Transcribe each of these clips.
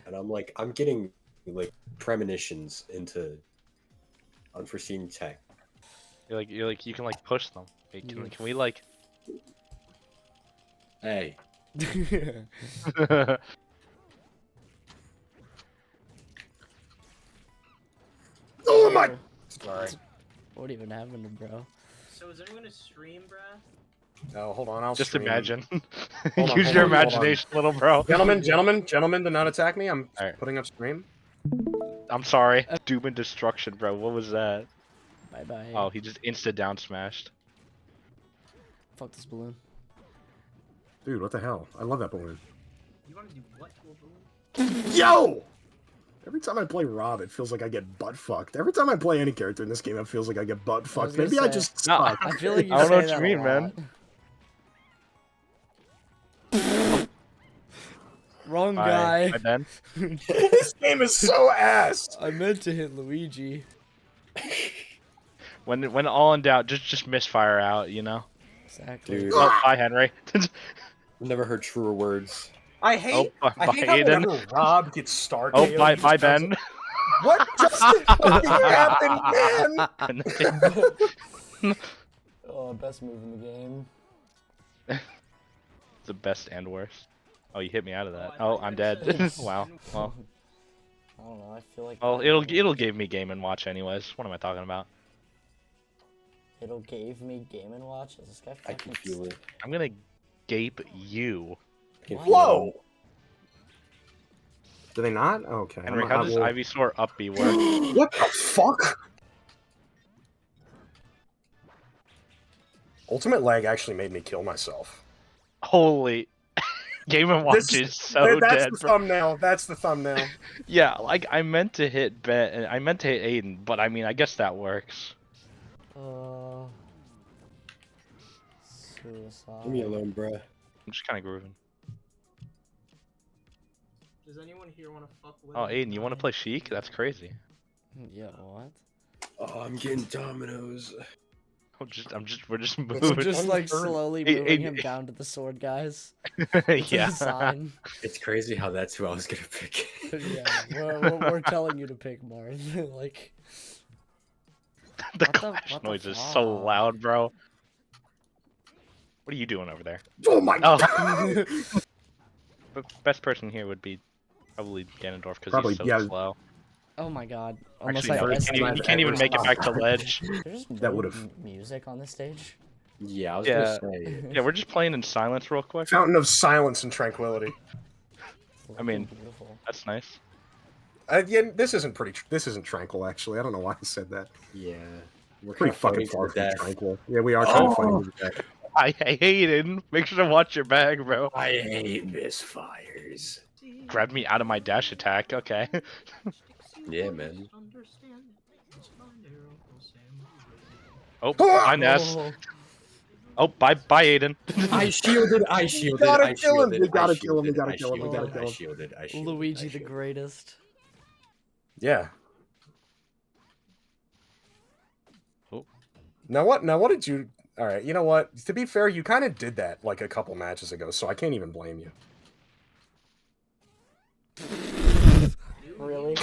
And I'm getting like premonitions into unforeseen tech. You can like push them. Hey, can we like? Hey, Oh my! Sorry. What even happened, bro? So is anyone gonna stream, bruh? No, hold on. I'll Just stream. imagine. Hold on, Use hold your on, hold on. imagination, little bro. Gentlemen, do not attack me. I'm Alright. putting up stream. I'm sorry. Doom and destruction, bro. What was that? Bye bye. Oh, he just insta down smashed. Fuck this balloon. Dude, what the hell? I love that balloon. You wanna do what to a balloon? Yo! Every time I play Rob, it feels like I get butt fucked. Every time I play any character in this game, it feels like I get butt fucked. gonna Maybe I say- just No, suck. I feel like you I don't say know what that you mean, a man. lot. Wrong guy. Hi, Ben. This game is so ass. I meant to hit Luigi. When all in doubt, just misfire out, you know. Exactly. dude, Oh, bye, Henry. never heard truer words. I hate, Oh, I bye, hate how Aidan. whenever Rob gets started. Oh, bye, Ben. What just fucking happened, man? Oh, best move in the game. It's the best and worst. Oh, you hit me out of that. Oh, I Oh, thought I'm you dead. said- Wow. Well, I don't know. I feel like. well, it'll give me Game and Watch anyways. What am I talking about? It'll gave me Game and Watch. Is this guy I fucking? can feel it. I'm gonna gape you. I can feel Whoa! Do they not? Okay. Henry, how does Ivysaur up B work? What the fuck? Ultimate lag actually made me kill myself. Holy. Game and Watch is so That's dead, the bro. thumbnail. That's the thumbnail. Yeah, like I meant to hit Ben, I meant to hit Aidan, but I mean, I guess that works. Suicide. Leave me alone, bruh. I'm just kind of grooving. Does anyone here wanna fuck with? Oh, Aidan, you want to play Sheik? That's crazy. Yeah. What? Oh, I'm getting dominoes. We're just We're moving. just like Third. slowly Hey, moving hey, him hey. down to the sword, guys. It's Yeah. a sign. It's crazy how that's who I was gonna pick. Yeah, we're telling you to pick Marth. Like, The What the- clash what the noise is so fuck? loud, bro. What are you doing over there? Oh my Oh, god! but best person here would be probably Ganondorf because Probably, he's so yeah. slow. oh my god. Unless Actually, no, I he can't even, he can't even make it back to ledge. There's no That would've- music on this stage. Yeah, I was Yeah. gonna say. Yeah, we're just playing in silence real quick. Fountain of silence and tranquility. I mean- Beautiful. That's nice. Yeah, this isn't This isn't tranquil, actually. I don't know why I said that. Yeah, we're Pretty kinda fucking fighting to far the from death. tranquil. Yeah, we are trying to find you back. I hate it. Make sure to watch your bag, bro. I hate misfires. Grab me out of my dash attack. Okay. Yeah, man. Oh, bye, Ness. Oh, Oh, bye, Aidan. I shielded. I shielded. gotta I kill him, shielded. we gotta I kill him, we shielded, gotta I kill him, we gotta shielded, kill I him. shielded. I shielded. Luigi I the shielded. greatest. Yeah. Oh. Now what did you... Alright, you know what? To be fair, you kind of did that like a couple matches ago, so I can't even blame you. Really?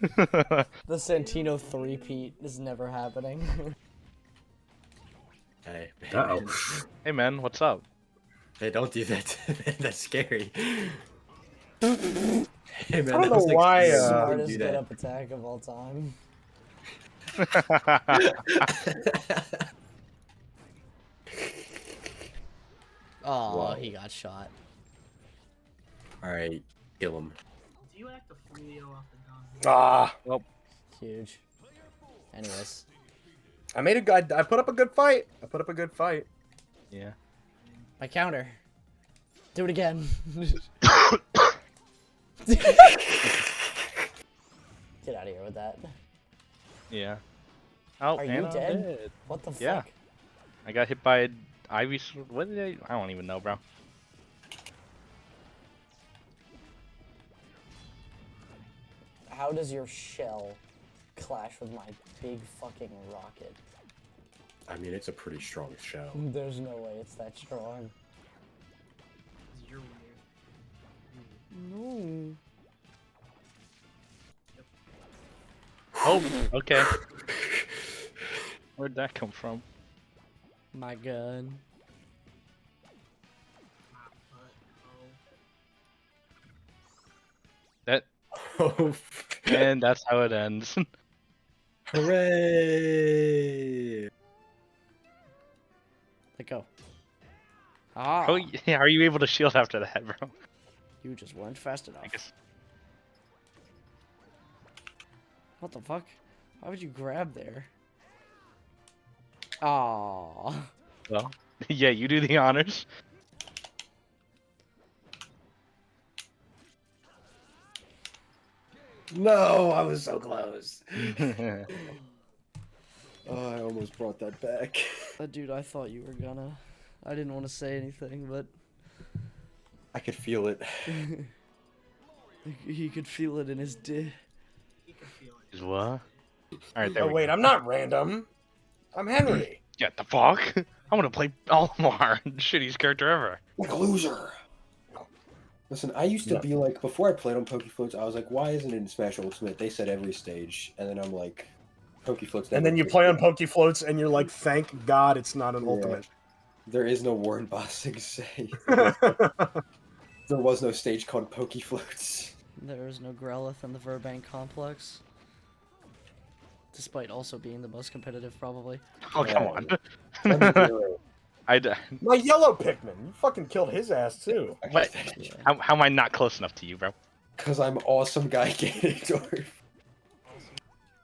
The Santino 3-peat is never happening. Hey, Uh-oh. Hey, man, what's up? Hey, don't do that. That's scary. Hey, man, I don't that know was, like, why, scary. Don't Smartest do get that. up attack of all time. Oh, Whoa. he got shot. All right, kill him. Do you act a Julio off the gun? Ah, Huge. Anyways. I made a good... I put up a good fight. Yeah. My counter. Do it again. Get out of here with that. Yeah. Oh, Are you and I'm dead? What the fuck? Yeah. I got hit by Ivy. What did I don't even know, bro. How does your shell clash with my big fucking rocket? I mean, it's a pretty strong shell. There's no way it's that strong. 'Cause you're weird. Oh, okay. Where'd that come from? My gun. That, Oh, and that's how it ends. hooray! Let go. Ah, Oh, yeah, are you able to shield after that, bro? you just weren't fast enough. I guess. What the fuck? Why would you grab there? Aww. Well, yeah, you do the honors. No, I was so close. Oh, I almost brought that back. Dude, I thought you were gonna. I didn't want to say anything, but I could feel it. he could feel it in his dick. You can feel it. Is what? Alright, there Oh we wait, go. I'm not random. I'm Henry. Get the fuck? I want to play Olimar, the shittiest character ever. Like a loser. Listen, I used to be like, before I played on Pokefloats, I was like, why isn't it in Smash Ultimate? They said every stage. And then I'm like, Pokefloats. And then you play on Pokefloats and you're like, thank God it's not an Yeah. ultimate. There is no Warren Bossing say. Yeah, There was no stage called Pokefloats. There is no Growlithe in the Verbank complex. Despite also being the most competitive, probably. Oh, come on. My yellow Pikmin, you fucking killed his ass too. What? Yeah. How am I not close enough to you, bro? Because I'm awesome guy Ganondorf.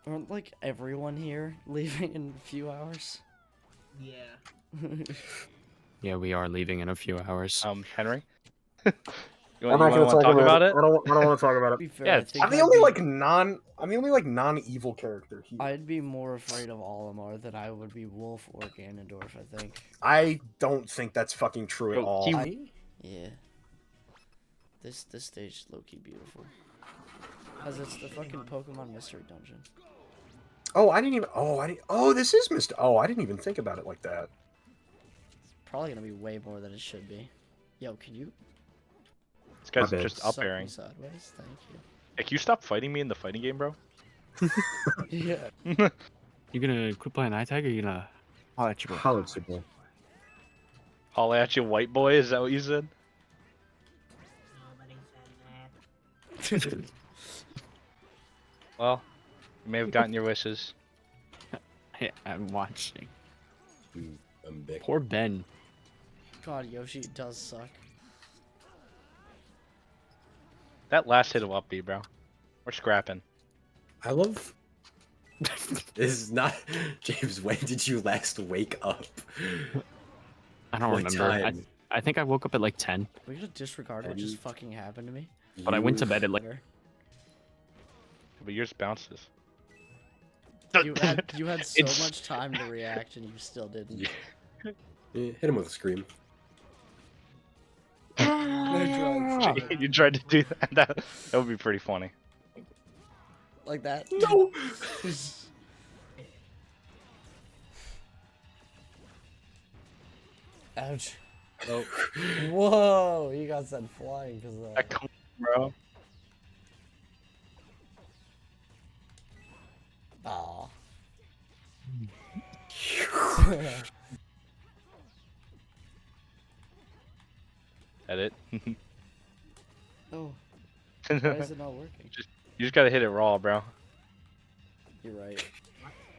Aren't like everyone here leaving in a few hours? Yeah. Yeah, we are leaving in a few hours. Henry? You I'm want not to gonna talk about it? I don't want to talk about To it. be fair, Yeah, I it's- think I'm the I'd only be- like non-evil character here. I'd be more afraid of Olimar than I would be Wolf or Ganondorf, I think. I don't think that's fucking true at Bro, all. he- Yeah. This stage is low-key beautiful. Because it's the fucking Pokemon Mystery Dungeon. Oh, I didn't even. Oh, this is Mr. Oh, I didn't even think about it like that. It's probably gonna be way more than it should be. Yo, can you This guy's My bad. just suck up airing. me sideways? Thank you. Hey, can you stop fighting me in the fighting game, bro? Yeah. You gonna quit playing iTag or you gonna holler at your boy? Hollow Signal. Holla at you, white boy, is that what you said? Nobody said that. Well, you may have gotten your wishes. Hey, I'm watching. I'm big. Poor Ben. God, Yoshi does suck. That last hit of up B, bro. We're scrapping. I love. This is not. James, when did you last wake up? I don't What remember. time? I think I woke up at like 10, We should disregard what just fucking happened to me. but I went to bed at like. Whatever. But yours bounces. You had so It's- much time to react and you still didn't. Yeah. Hit him with a scream. You tried to do that? That would be pretty funny. Like that. No! Ouch. Oh. Whoa, you got sent flying because of That that. come, bro. Aw. Edit. Oh, why is You it not working? just gotta hit it raw, bro. You're right.